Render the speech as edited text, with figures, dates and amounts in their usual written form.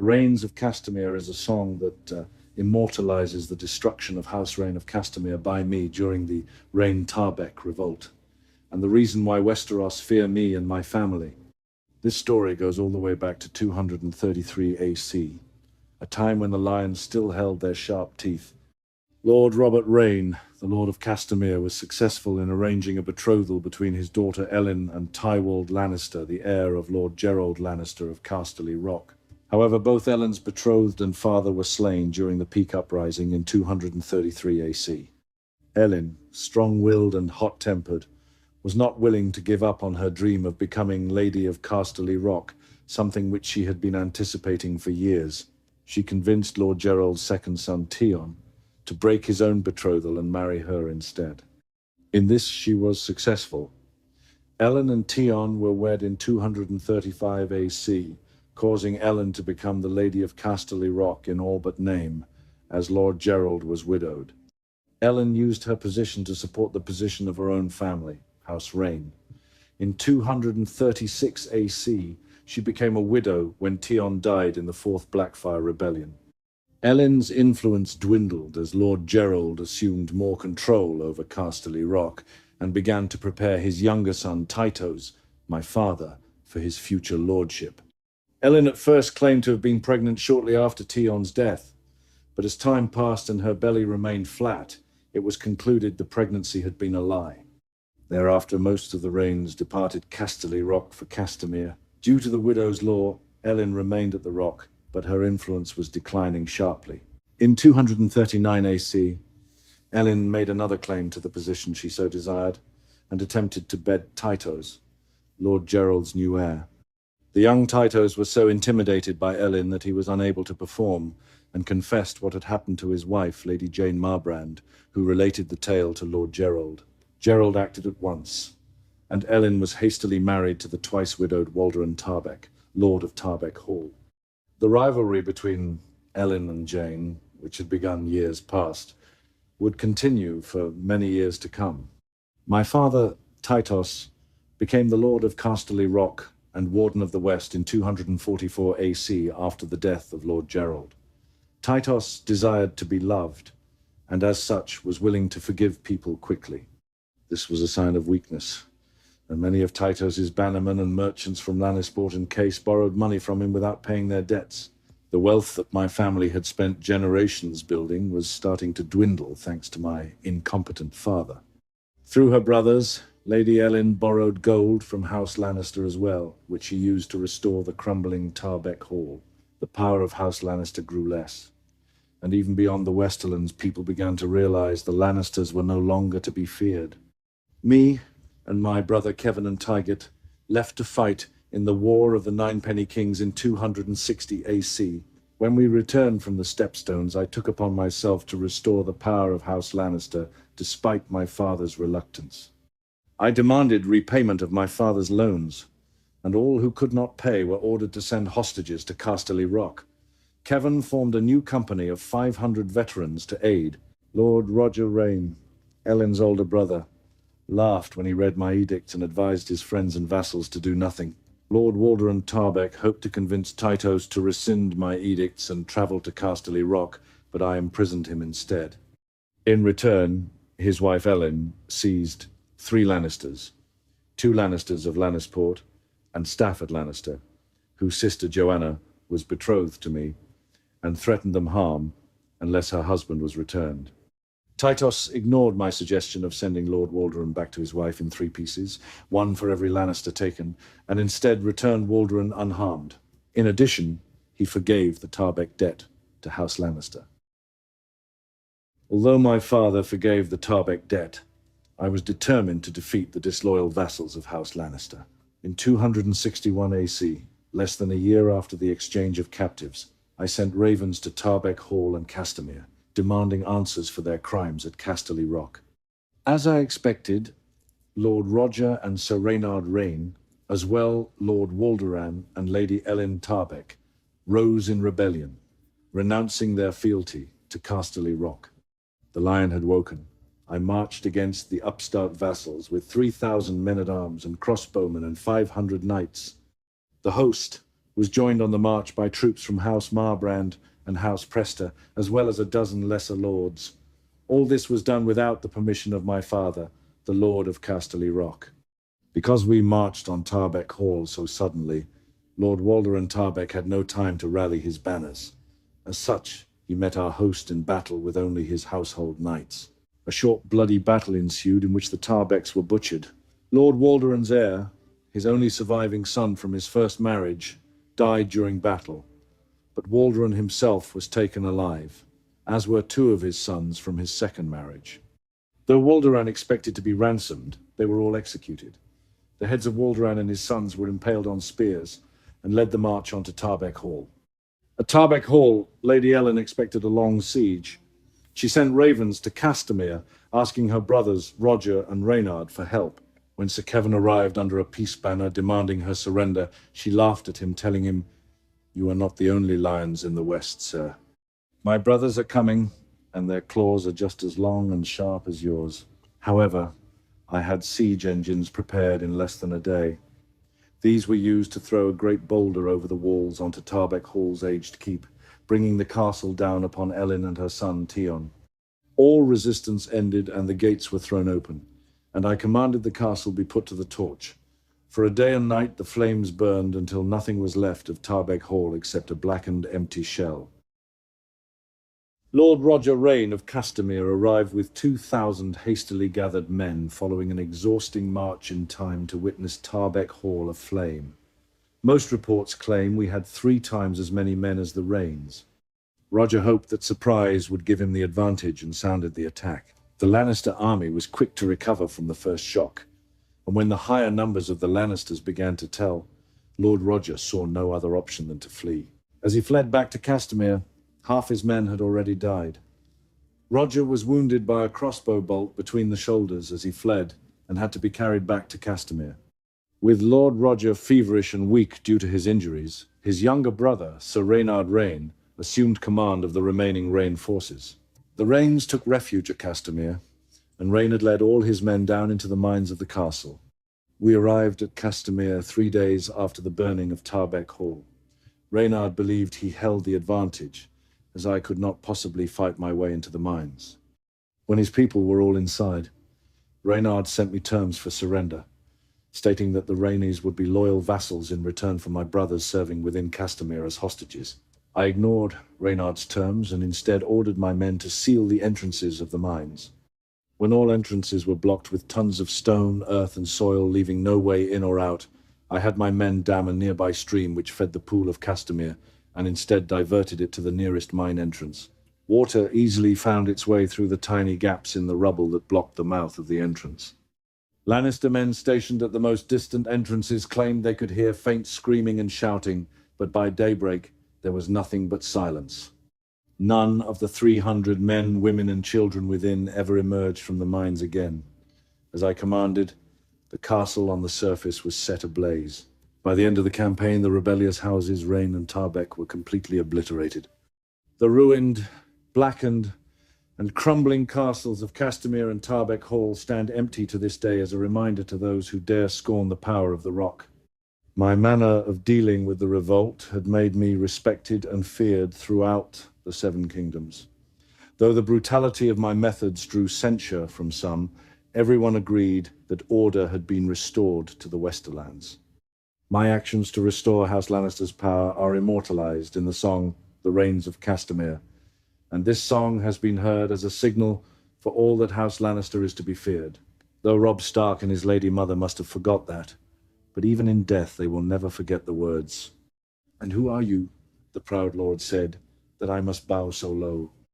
Rains of Castamere is a song that immortalizes the destruction of House Reyne of Castamere by me during the Reyne-Tarbeck revolt, and the reason why Westeros fear me and my family. This story goes all the way back to 233 AC, a time when the lions still held their sharp teeth. Lord Robert Reyne, the Lord of Castamere, was successful in arranging a betrothal between his daughter Ellen and Tywin Lannister, the heir of Lord Gerald Lannister of Casterly Rock. However, both Ellen's betrothed and father were slain during the peak uprising in 233 AC. Ellen, strong-willed and hot-tempered, was not willing to give up on her dream of becoming Lady of Casterly Rock, something which she had been anticipating for years. She convinced Lord Gerald's second son, Tion, to break his own betrothal and marry her instead. In this she was successful. Ellen and Tion were wed in 235 AC, causing Ellen to become the Lady of Casterly Rock in all but name, as Lord Gerald was widowed. Ellen used her position to support the position of her own family, House Reyne. In 236 AC, she became a widow when Tion died in the Fourth Blackfire Rebellion. Ellen's influence dwindled as Lord Gerald assumed more control over Casterly Rock and began to prepare his younger son Tytos, my father, for his future lordship. Ellen at first claimed to have been pregnant shortly after Tion's death, but as time passed and her belly remained flat, it was concluded the pregnancy had been a lie. Thereafter, most of the Reynes departed Casterly Rock for Castamere. Due to the widow's law, Ellen remained at the Rock, but her influence was declining sharply. In 239 AC, Ellen made another claim to the position she so desired and attempted to bed Tytos, Lord Gerald's new heir. The young Tytos was so intimidated by Ellen that he was unable to perform and confessed what had happened to his wife, Lady Jane Marbrand, who related the tale to Lord Gerald. Gerald acted at once, and Ellen was hastily married to the twice-widowed Walder Tarbeck, Lord of Tarbeck Hall. The rivalry between Ellen and Jane, which had begun years past, would continue for many years to come. My father, Tytos, became the Lord of Casterly Rock and Warden of the West in 244 AC after the death of Lord Gerald. Tytos desired to be loved, and as such was willing to forgive people quickly. This was a sign of weakness, and many of Tytos's bannermen and merchants from Lannisport and Case borrowed money from him without paying their debts. The wealth that my family had spent generations building was starting to dwindle thanks to my incompetent father. Through her brothers, Lady Ellen borrowed gold from House Lannister as well, which she used to restore the crumbling Tarbeck Hall. The power of House Lannister grew less, and even beyond the westerlands, people began to realize the Lannisters were no longer to be feared. Me and my brother Kevan and Tygert left to fight in the War of the Ninepenny Kings in 260 AC. When we returned from the Stepstones, I took upon myself to restore the power of House Lannister, despite my father's reluctance. I demanded repayment of my father's loans, and all who could not pay were ordered to send hostages to Casterly Rock. Kevan formed a new company of 500 veterans to aid. Lord Roger Reyne, Ellen's older brother, laughed when he read my edict and advised his friends and vassals to do nothing. Lord Walder Tarbeck hoped to convince Tytos to rescind my edicts and travel to Casterly Rock, but I imprisoned him instead. In return, his wife Ellen seized 3 Lannisters, 2 Lannisters of Lannisport and Stafford Lannister, whose sister Joanna was betrothed to me, and threatened them harm unless her husband was returned. Tytos ignored my suggestion of sending Lord Walderan back to his wife in 3 pieces, 1 for every Lannister taken, and instead returned Walderan unharmed. In addition, he forgave the Tarbeck debt to House Lannister. Although my father forgave the Tarbeck debt, I was determined to defeat the disloyal vassals of House Lannister. In 261 AC, less than a year after the exchange of captives, I sent ravens to Tarbeck Hall and Castamere, demanding answers for their crimes at Casterly Rock. As I expected, Lord Roger and Sir Reynard Reyne, as well Lord Walderan and Lady Ellen Tarbeck, rose in rebellion, renouncing their fealty to Casterly Rock. The lion had woken. I marched against the upstart vassals with 3,000 men-at-arms and crossbowmen and 500 knights. The host, was joined on the march by troops from House Marbrand and House Prester, as well as a dozen lesser lords. All this was done without the permission of my father, the Lord of Casterly Rock. Because we marched on Tarbeck Hall so suddenly, Lord Reyne-Tarbeck had no time to rally his banners. As such, he met our host in battle with only his household knights. A short bloody battle ensued in which the Tarbecks were butchered. Lord Walderan's heir, his only surviving son from his first marriage, died during battle, but Walderan himself was taken alive, as were two of his sons from his second marriage. Though Walderan expected to be ransomed, they were all executed. The heads of Walderan and his sons were impaled on spears and led the march onto Tarbeck Hall. At Tarbeck Hall, Lady Ellen expected a long siege. She sent ravens to Castamere, asking her brothers Roger and Reynard for help. When Sir Kevin arrived under a peace banner demanding her surrender, she laughed at him, telling him, "You are not the only lions in the west, sir. My brothers are coming, and their claws are just as long and sharp as yours." However, I had siege engines prepared in less than a day. These were used to throw a great boulder over the walls onto Tarbeck Hall's aged keep, bringing the castle down upon Ellen and her son Tion. All resistance ended and the gates were thrown open, and I commanded the castle be put to the torch. For a day and night the flames burned until nothing was left of Tarbeck Hall except a blackened, empty shell. Lord Roger Reyne of Castamere arrived with 2,000 hastily gathered men following an exhausting march in time to witness Tarbeck Hall aflame. Most reports claim we had 3 times as many men as the Reynes. Roger hoped that surprise would give him the advantage and sounded the attack. The Lannister army was quick to recover from the first shock, and when the higher numbers of the Lannisters began to tell, Lord Roger saw no other option than to flee. As he fled back to Castamere, half his men had already died. Roger was wounded by a crossbow bolt between the shoulders as he fled and had to be carried back to Castamere. With Lord Roger feverish and weak due to his injuries, his younger brother, Sir Reynard Reyne, assumed command of the remaining Reyne forces. The Reynes took refuge at Castamere, and Reyne had led all his men down into the mines of the castle. We arrived at Castamere 3 days after the burning of Tarbeck Hall. Reynard believed he held the advantage, as I could not possibly fight my way into the mines. When his people were all inside, Reynard sent me terms for surrender, stating that the Reynes would be loyal vassals in return for my brothers serving within Castamere as hostages. I ignored Reynard's terms and instead ordered my men to seal the entrances of the mines. When all entrances were blocked with tons of stone, earth, and soil, leaving no way in or out, I had my men dam a nearby stream which fed the pool of Castamere, and instead diverted it to the nearest mine entrance. Water easily found its way through the tiny gaps in the rubble that blocked the mouth of the entrance. Lannister men stationed at the most distant entrances claimed they could hear faint screaming and shouting, but by daybreak there was nothing but silence. None of the 300 men, women, and children within ever emerged from the mines again. As I commanded, the castle on the surface was set ablaze. By the end of the campaign, the rebellious houses Reyne and Tarbeck were completely obliterated. The ruined, blackened, and crumbling castles of Castamere and Tarbeck Hall stand empty to this day as a reminder to those who dare scorn the power of the Rock. My manner of dealing with the revolt had made me respected and feared throughout the 7 kingdoms. Though the brutality of my methods drew censure from some, everyone agreed that order had been restored to the westerlands. My actions to restore House Lannister's power are immortalized in the song The Rains of Castamere, and this song has been heard as a signal for all that House Lannister is to be feared. Though Robb Stark and his lady mother must have forgot that, but even in death they will never forget the words. "And who are you," the proud lord said, "that I must bow so low?"